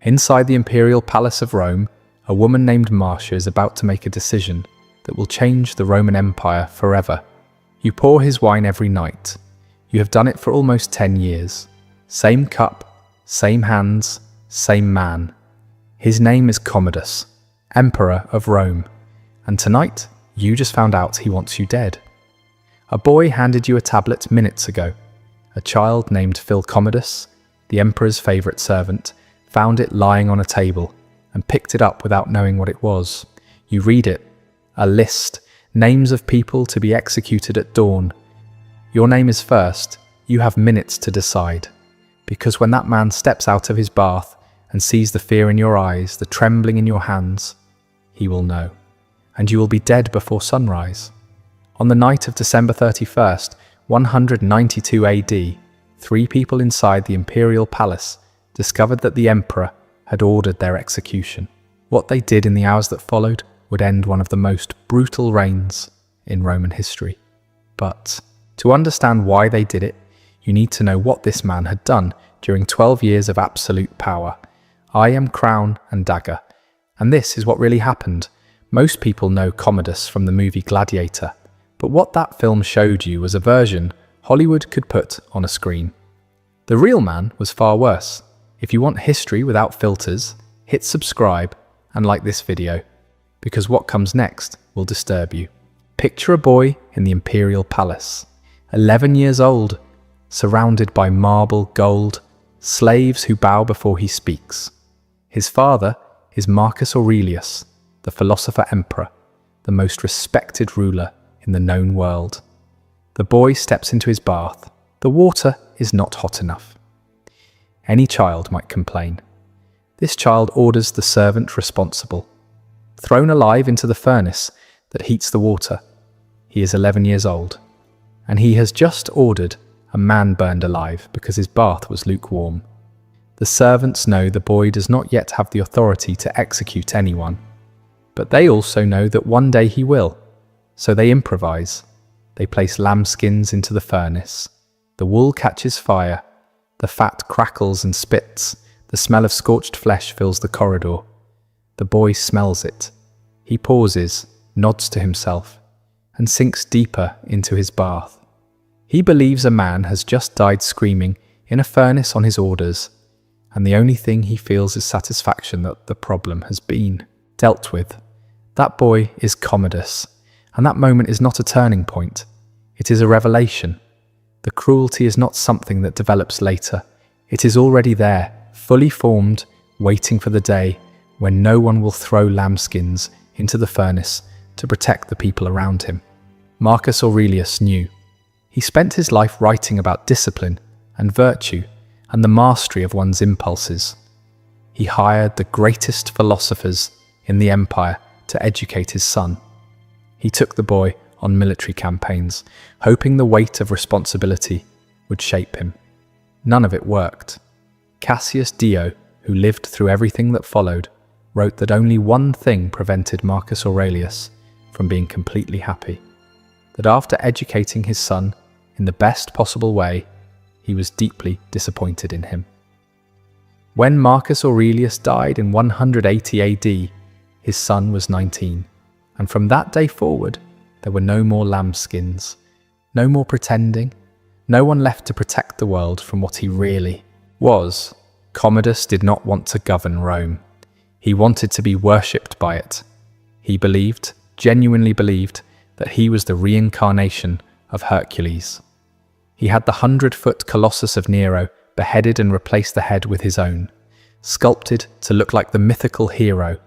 Inside the imperial palace of Rome, a woman named Marcia is about to make a decision that will change the Roman Empire forever. You pour his wine every night. You have done it for almost 10 years. Same cup, same hands, same man. His name is Commodus, Emperor of Rome. And tonight, you just found out he wants you dead. A boy handed you a tablet minutes ago. A child named Commodus, the Emperor's favourite servant, found it lying on a table and picked it up without knowing what it was. You read it. A list. Names of people to be executed at dawn. Your name is first. You have minutes to decide. Because when that man steps out of his bath and sees the fear in your eyes, the trembling in your hands, he will know. And you will be dead before sunrise. On the night of December 31st, 192 AD, 3 people inside the imperial palace discovered that the emperor had ordered their execution. What they did in the hours that followed would end one of the most brutal reigns in Roman history. But to understand why they did it, you need to know what this man had done during 12 years of absolute power. I am Crown and Dagger, and this is what really happened. Most people know Commodus from the movie Gladiator, but what that film showed you was a version Hollywood could put on a screen. The real man was far worse. If you want history without filters, hit subscribe and like this video, because what comes next will disturb you. Picture a boy in the imperial palace, 11 years old, surrounded by marble, gold, slaves who bow before he speaks. His father is Marcus Aurelius, the philosopher emperor, the most respected ruler in the known world. The boy steps into his bath. The water is not hot enough. Any child might complain. This child orders the servant responsible. Thrown alive into the furnace that heats the water. He is 11 years old, and he has just ordered a man burned alive because his bath was lukewarm. The servants know the boy does not yet have the authority to execute anyone, but they also know that one day he will, so they improvise. They place lambskins into the furnace. The wool catches fire. The fat crackles and spits. The smell of scorched flesh fills the corridor. The boy smells it. He pauses, nods to himself, and sinks deeper into his bath. He believes a man has just died screaming in a furnace on his orders, and the only thing he feels is satisfaction that the problem has been dealt with. That boy is Commodus, and that moment is not a turning point. It is a revelation. The cruelty is not something that develops later. It is already there, fully formed, waiting for the day when no one will throw lambskins into the furnace to protect the people around him. Marcus Aurelius knew. He spent his life writing about discipline and virtue and the mastery of one's impulses. He hired the greatest philosophers in the empire to educate his son. He took the boy on military campaigns, hoping the weight of responsibility would shape him. None of it worked. Cassius Dio, who lived through everything that followed, wrote that only one thing prevented Marcus Aurelius from being completely happy: that after educating his son in the best possible way, he was deeply disappointed in him. When Marcus Aurelius died in 180 AD, his son was 19, and from that day forward, there were no more lambskins, no more pretending, no one left to protect the world from what he really was. Commodus did not want to govern Rome. He wanted to be worshipped by it. He believed, genuinely believed, that he was the reincarnation of Hercules. He had the 100-foot Colossus of Nero beheaded and replaced the head with his own, sculpted to look like the mythical hero.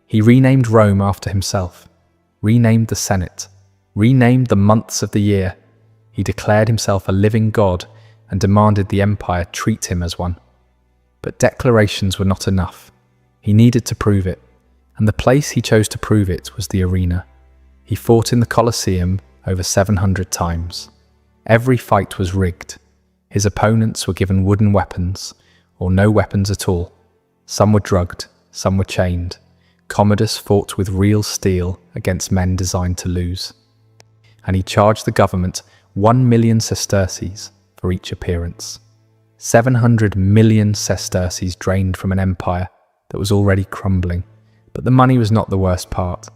He renamed Rome after himself, renamed the Senate, renamed the months of the year. He declared himself a living god and demanded the empire treat him as one. But declarations were not enough. He needed to prove it, and the place he chose to prove it was the arena. He fought in the Colosseum over 700 times. Every fight was rigged. His opponents were given wooden weapons, or no weapons at all. Some were drugged, some were chained. Commodus fought with real steel against men designed to lose. And he charged the government 1 million sesterces for each appearance. 700 million sesterces drained from an empire that was already crumbling. But the money was not the worst part.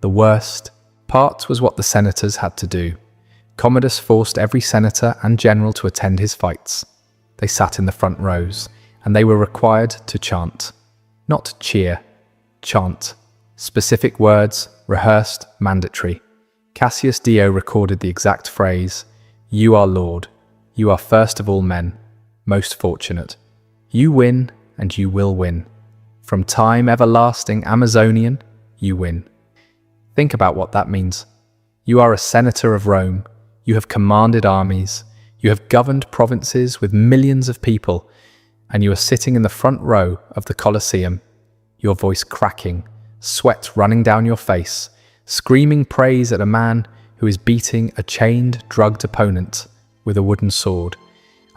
The worst part was what the senators had to do. Commodus forced every senator and general to attend his fights. They sat in the front rows, and they were required to chant. Not cheer, chant. Specific words, rehearsed, mandatory. Cassius Dio recorded the exact phrase, "You are Lord. You are first of all men, most fortunate. You win, and you will win. From time everlasting Amazonian, you win." Think about what that means. You are a senator of Rome. You have commanded armies. You have governed provinces with millions of people, and you are sitting in the front row of the Colosseum, your voice cracking, sweat running down your face, screaming praise at a man who is beating a chained, drugged opponent with a wooden sword.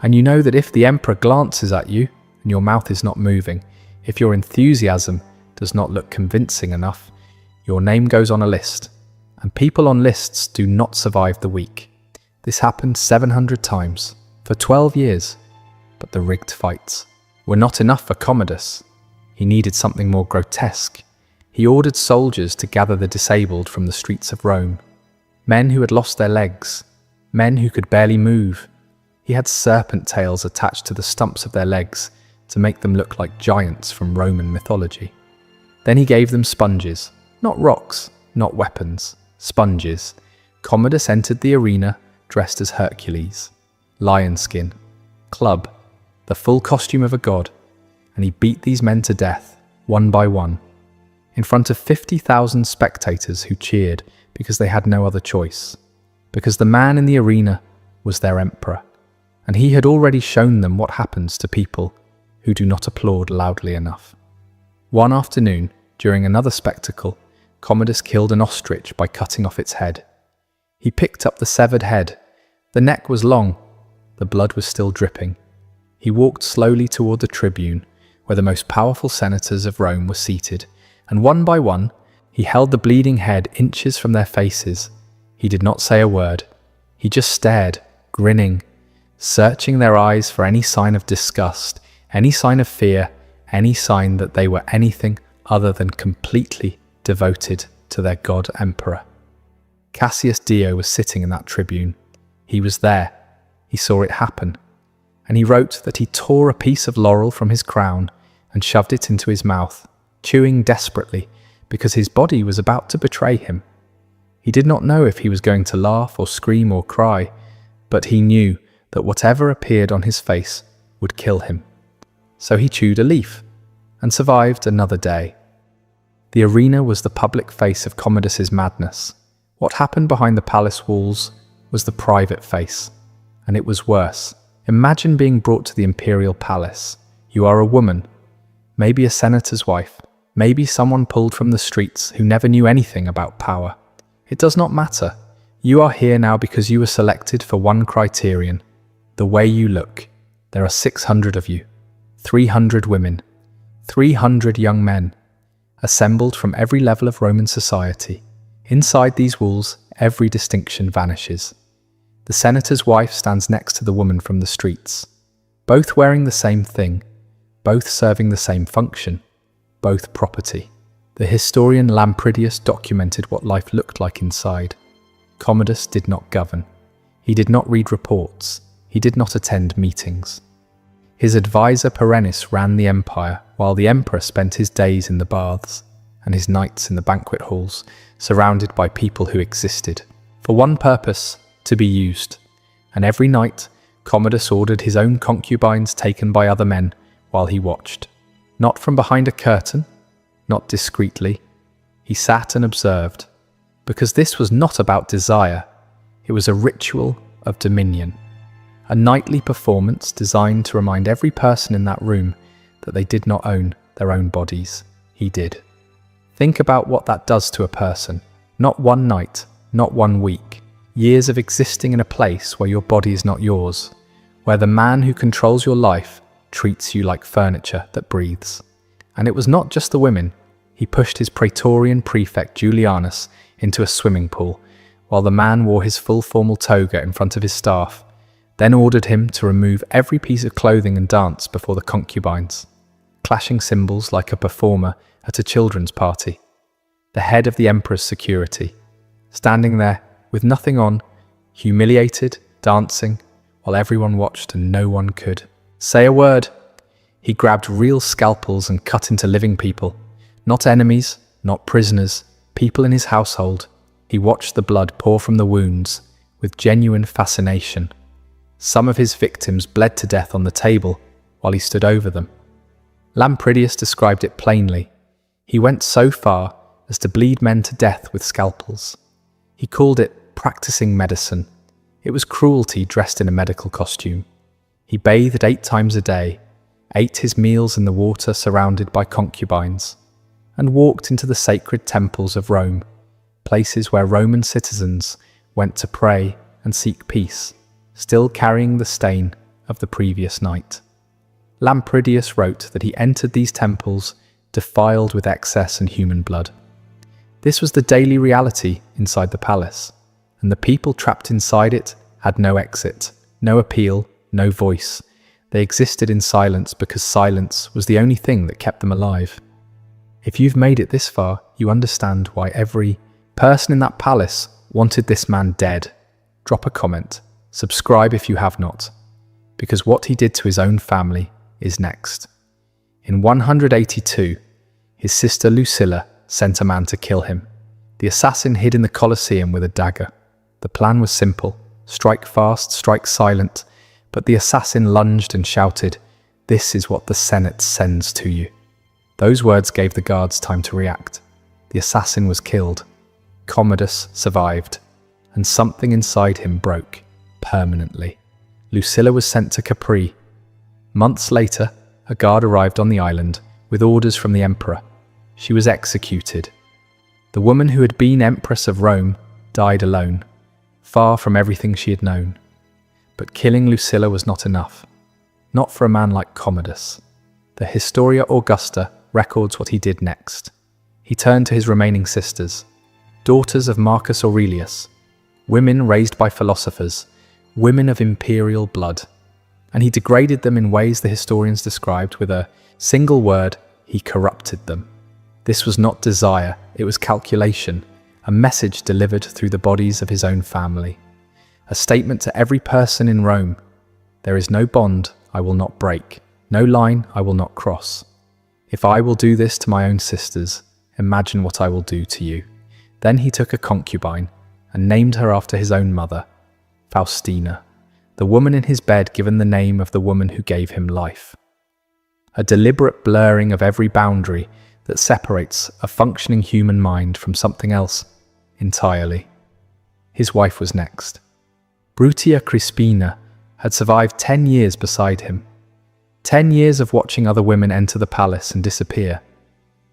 And you know that if the emperor glances at you and your mouth is not moving, if your enthusiasm does not look convincing enough, your name goes on a list, and people on lists do not survive the week. This happened 700 times, for 12 years, but the rigged fights were not enough for Commodus. He needed something more grotesque. He ordered soldiers to gather the disabled from the streets of Rome, men who had lost their legs, men who could barely move. He had serpent tails attached to the stumps of their legs to make them look like giants from Roman mythology. Then he gave them sponges, not rocks, not weapons, sponges. Commodus entered the arena dressed as Hercules, lion skin, club, the full costume of a god, and he beat these men to death, one by one, in front of 50,000 spectators who cheered because they had no other choice, because the man in the arena was their emperor, and he had already shown them what happens to people who do not applaud loudly enough. One afternoon, during another spectacle, Commodus killed an ostrich by cutting off its head. He picked up the severed head. The neck was long. The blood was still dripping. He walked slowly toward the tribune, where the most powerful senators of Rome were seated, and one by one, he held the bleeding head inches from their faces. He did not say a word. He just stared, grinning, searching their eyes for any sign of disgust, any sign of fear, any sign that they were anything other than completely devoted to their god emperor. Cassius Dio was sitting in that tribune. He was there. He saw it happen. And he wrote that he tore a piece of laurel from his crown and shoved it into his mouth, chewing desperately because his body was about to betray him. He did not know if he was going to laugh or scream or cry, but he knew that whatever appeared on his face would kill him. So he chewed a leaf and survived another day. The arena was the public face of Commodus's madness. What happened behind the palace walls was the private face, and it was worse. Imagine being brought to the imperial palace. You are a woman, maybe a senator's wife, maybe someone pulled from the streets who never knew anything about power. It does not matter. You are here now because you were selected for one criterion: the way you look. There are 600 of you, 300 women, 300 young men, assembled from every level of Roman society. Inside these walls, every distinction vanishes. The senator's wife stands next to the woman from the streets, both wearing the same thing, both serving the same function, both property. The historian Lampridius documented what life looked like inside. Commodus did not govern. He did not read reports. He did not attend meetings. His advisor Perennis ran the empire, while the emperor spent his days in the baths and his nights in the banquet halls, surrounded by people who existed for one purpose: to be used. And every night, Commodus ordered his own concubines taken by other men while he watched. Not from behind a curtain, not discreetly. He sat and observed, because this was not about desire. It was a ritual of dominion. A nightly performance designed to remind every person in that room that they did not own their own bodies. He did. Think about what that does to a person. Not one night, not 1 week. Years of existing in a place where your body is not yours, where the man who controls your life treats you like furniture that breathes. And it was not just the women. He pushed his praetorian prefect Julianus into a swimming pool, while the man wore his full formal toga in front of his staff, then ordered him to remove every piece of clothing and dance before the concubines. clashing cymbals like a performer at a children's party. The head of the emperor's security, standing there with nothing on, humiliated, dancing, while everyone watched and no one could say a word. He grabbed real scalpels and cut into living people, not enemies, not prisoners, people in his household. He watched the blood pour from the wounds with genuine fascination. Some of his victims bled to death on the table while he stood over them. Lampridius described it plainly. He went so far as to bleed men to death with scalpels. He called it practicing medicine. It was cruelty dressed in a medical costume. He bathed 8 times a day, ate his meals in the water surrounded by concubines, and walked into the sacred temples of Rome, places where Roman citizens went to pray and seek peace, still carrying the stain of the previous night. Lampridius wrote that he entered these temples defiled with excess and human blood. This was the daily reality inside the palace, and the people trapped inside it had no exit, no appeal, no voice. They existed in silence because silence was the only thing that kept them alive. If you've made it this far, you understand why every person in that palace wanted this man dead. Drop a comment, subscribe if you have not, because what he did to his own family is next. In 182, his sister Lucilla sent a man to kill him. The assassin hid in the Colosseum with a dagger. The plan was simple: strike fast, strike silent, but the assassin lunged and shouted, "This is what the Senate sends to you." Those words gave the guards time to react. The assassin was killed. Commodus survived, and something inside him broke permanently. Lucilla was sent to Capri. Months later, a guard arrived on the island with orders from the emperor. She was executed. The woman who had been Empress of Rome died alone, far from everything she had known. But killing Lucilla was not enough. Not for a man like Commodus. The Historia Augusta records what he did next. He turned to his remaining sisters, daughters of Marcus Aurelius, women raised by philosophers, women of imperial blood, and he degraded them in ways the historians described with a single word: he corrupted them. This was not desire, it was calculation, a message delivered through the bodies of his own family. A statement to every person in Rome: there is no bond I will not break, no line I will not cross. If I will do this to my own sisters, imagine what I will do to you. Then he took a concubine and named her after his own mother, Faustina, the woman in his bed given the name of the woman who gave him life. A deliberate blurring of every boundary that separates a functioning human mind from something else entirely. His wife was next. Brutia Crispina had survived 10 years beside him. 10 years of watching other women enter the palace and disappear.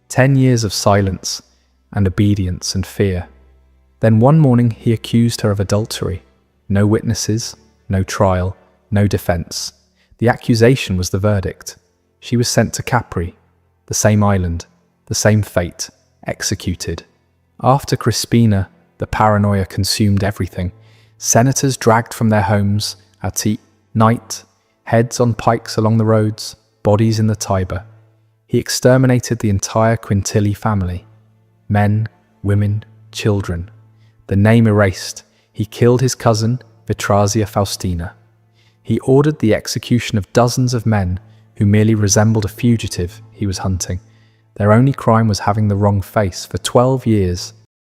10 years of silence and obedience and fear. Then one morning he accused her of adultery. No witnesses, no trial, no defense. The accusation was the verdict. She was sent to Capri, the same island, the same fate, executed. After Crispina, the paranoia consumed everything. Senators dragged from their homes at night, heads on pikes along the roads, bodies in the Tiber. He exterminated the entire Quintili family. Men, women, children. The name erased. He killed his cousin, Vitrazia Faustina. He ordered the execution of dozens of men who merely resembled a fugitive he was hunting. Their only crime was having the wrong face. For 12 years,